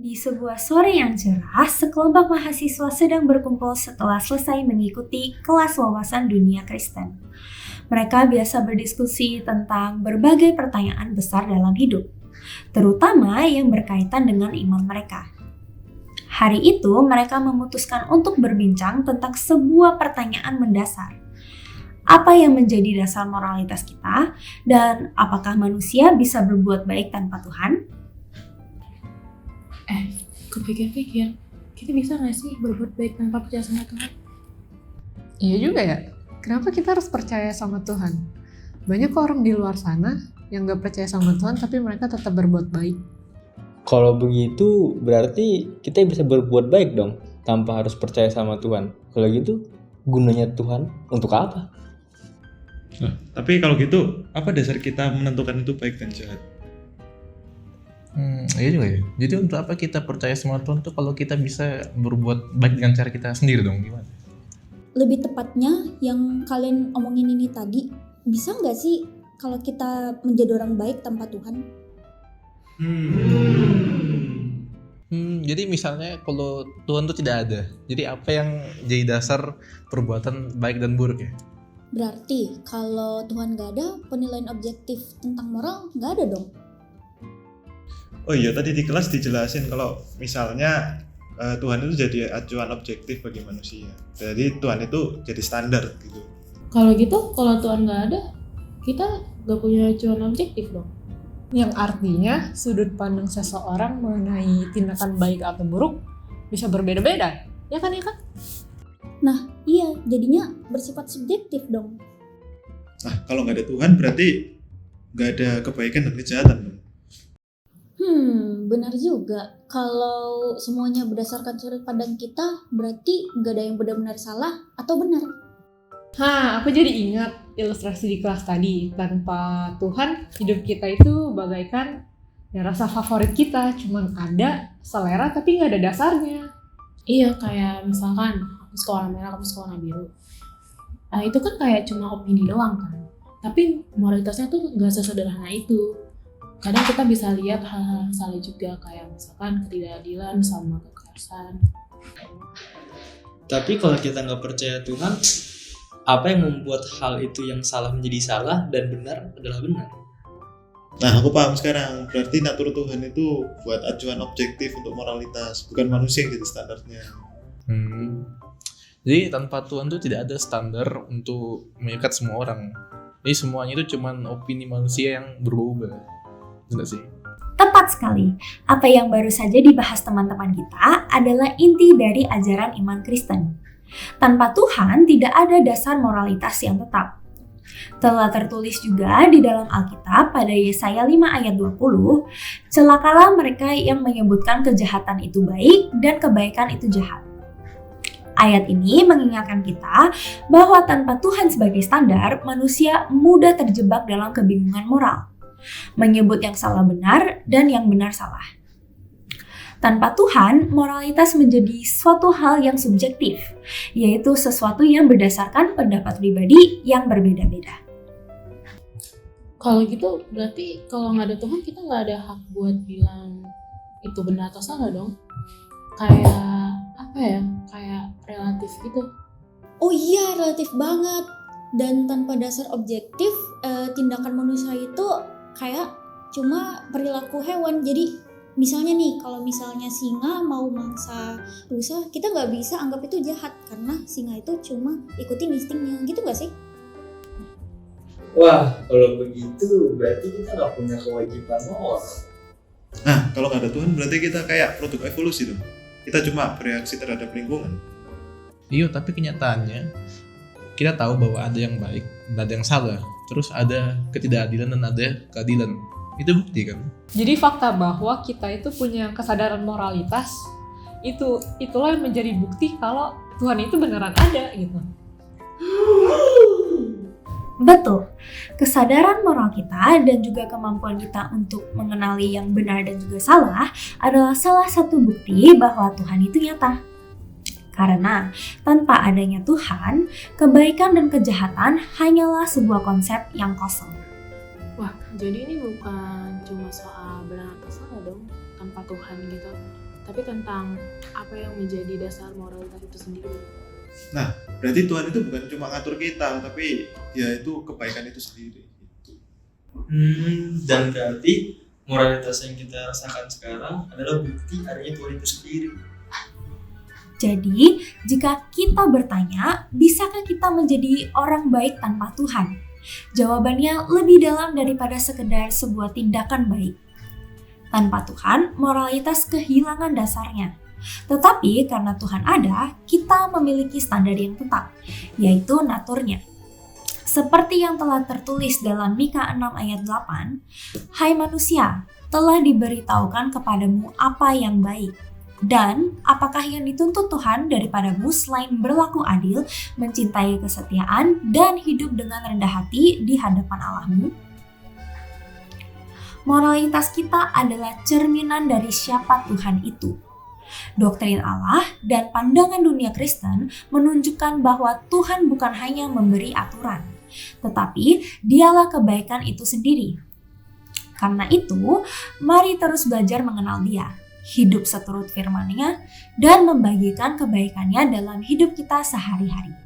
Di sebuah sore yang cerah, sekelompok mahasiswa sedang berkumpul setelah selesai mengikuti kelas wawasan dunia Kristen. Mereka biasa berdiskusi tentang berbagai pertanyaan besar dalam hidup, terutama yang berkaitan dengan iman mereka. Hari itu, mereka memutuskan untuk berbincang tentang sebuah pertanyaan mendasar. Apa yang menjadi dasar moralitas kita, dan apakah manusia bisa berbuat baik tanpa Tuhan? Kepikir-pikir, kita bisa gak sih berbuat baik tanpa percaya sama Tuhan? Iya juga ya, kenapa kita harus percaya sama Tuhan? Banyak orang di luar sana yang gak percaya sama Tuhan tapi mereka tetap berbuat baik. Kalau begitu berarti kita bisa berbuat baik dong tanpa harus percaya sama Tuhan. Kalau gitu gunanya Tuhan untuk apa? Tapi kalau gitu apa dasar kita menentukan itu baik dan jahat? Iya juga ya. Jadi untuk apa kita percaya sama Tuhan tuh kalau kita bisa berbuat baik dengan cara kita sendiri dong, gimana? Lebih tepatnya yang kalian omongin ini tadi, bisa nggak sih kalau kita menjadi orang baik tanpa Tuhan? Jadi misalnya kalau Tuhan tuh tidak ada, jadi apa yang jadi dasar perbuatan baik dan buruk ya? Berarti kalau Tuhan nggak ada, penilaian objektif tentang moral nggak ada dong? Oh iya, tadi di kelas dijelasin kalau misalnya Tuhan itu jadi acuan objektif bagi manusia. Jadi Tuhan itu jadi standar gitu. Kalau gitu, kalau Tuhan gak ada, kita gak punya acuan objektif dong. Yang artinya sudut pandang seseorang mengenai tindakan baik atau buruk bisa berbeda-beda, ya kan? Nah, iya, jadinya bersifat subjektif dong. Nah, kalau nggak ada Tuhan berarti nggak ada kebaikan dan kejahatan dong. Benar juga. Kalau semuanya berdasarkan sudut pandang kita, berarti nggak ada yang benar-benar salah atau benar. Aku jadi ingat ilustrasi di kelas tadi. Tanpa Tuhan, hidup kita itu bagaikan rasa favorit kita. Cuman ada selera tapi nggak ada dasarnya. Iya, kayak misalkan aku suka warna merah, kamu suka warna biru. Itu kan kayak cuma opini doang kan. Tapi moralitasnya tuh gak sesederhana itu. Kadang kita bisa lihat hal-hal yang salah juga, kayak misalkan ketidakadilan sama kekerasan. Tapi kalau kita nggak percaya Tuhan, apa yang membuat hal itu yang salah menjadi salah dan benar adalah benar? Nah, aku paham sekarang. Berarti natur Tuhan itu buat acuan objektif untuk moralitas, bukan manusia yang jadi standarnya. Jadi tanpa Tuhan tuh tidak ada standar untuk mengikat semua orang. Jadi semuanya itu cuman opini manusia yang berubah-ubah. Benar sih? Tepat sekali. Apa yang baru saja dibahas teman-teman kita adalah inti dari ajaran iman Kristen. Tanpa Tuhan tidak ada dasar moralitas yang tetap. Telah tertulis juga di dalam Alkitab pada Yesaya 5 ayat 20, celakalah mereka yang menyebutkan kejahatan itu baik dan kebaikan itu jahat. Ayat ini mengingatkan kita bahwa tanpa Tuhan sebagai standar, manusia mudah terjebak dalam kebingungan moral, menyebut yang salah benar dan yang benar salah. Tanpa Tuhan, moralitas menjadi suatu hal yang subjektif, yaitu sesuatu yang berdasarkan pendapat pribadi yang berbeda-beda. Kalau gitu, berarti kalau gak ada Tuhan, kita gak ada hak buat bilang itu benar atau salah dong. Kayak relatif gitu. Oh iya, relatif banget. Dan tanpa dasar objektif, tindakan manusia itu kayak cuma perilaku hewan. Jadi misalnya nih, kalau misalnya singa mau mangsa rusa, kita nggak bisa anggap itu jahat karena singa itu cuma ikutin instingnya, gitu nggak sih? Wah, kalau begitu berarti kita nggak punya kewajiban moral. Nah, kalau nggak ada Tuhan berarti kita kayak produk evolusi dong. Kita cuma bereaksi terhadap lingkungan. Iya, tapi kenyataannya kita tahu bahwa ada yang baik dan ada yang salah. Terus ada ketidakadilan dan ada keadilan. Itu bukti kan? Jadi fakta bahwa kita itu punya kesadaran moralitas, itulah yang menjadi bukti kalau Tuhan itu beneran ada gitu. Betul, kesadaran moral kita dan juga kemampuan kita untuk mengenali yang benar dan juga salah adalah salah satu bukti bahwa Tuhan itu nyata. Karena tanpa adanya Tuhan, kebaikan dan kejahatan hanyalah sebuah konsep yang kosong. Wah, jadi ini bukan cuma soal benar atau salah dong, tanpa Tuhan gitu. tapi tentang apa yang menjadi dasar moralitas itu sendiri. Nah, berarti Tuhan itu bukan cuma ngatur kita, tapi dia itu kebaikan itu sendiri. Dan berarti moralitas yang kita rasakan sekarang adalah bukti adanya Tuhan itu sendiri. Jadi, jika kita bertanya, bisakah kita menjadi orang baik tanpa Tuhan? Jawabannya lebih dalam daripada sekedar sebuah tindakan baik. Tanpa Tuhan, moralitas kehilangan dasarnya. Tetapi karena Tuhan ada, kita memiliki standar yang tetap, yaitu naturnya. Seperti yang telah tertulis dalam Mika 6 ayat 8, "Hai manusia, telah diberitahukan kepadamu apa yang baik. Dan apakah yang dituntut Tuhan daripadamu selain berlaku adil, mencintai kesetiaan, dan hidup dengan rendah hati di hadapan Allahmu?" Moralitas kita adalah cerminan dari siapa Tuhan itu. Doktrin Allah dan pandangan dunia Kristen menunjukkan bahwa Tuhan bukan hanya memberi aturan, tetapi dialah kebaikan itu sendiri. Karena itu, mari terus belajar mengenal Dia, hidup seturut firman-Nya, dan membagikan kebaikannya dalam hidup kita sehari-hari.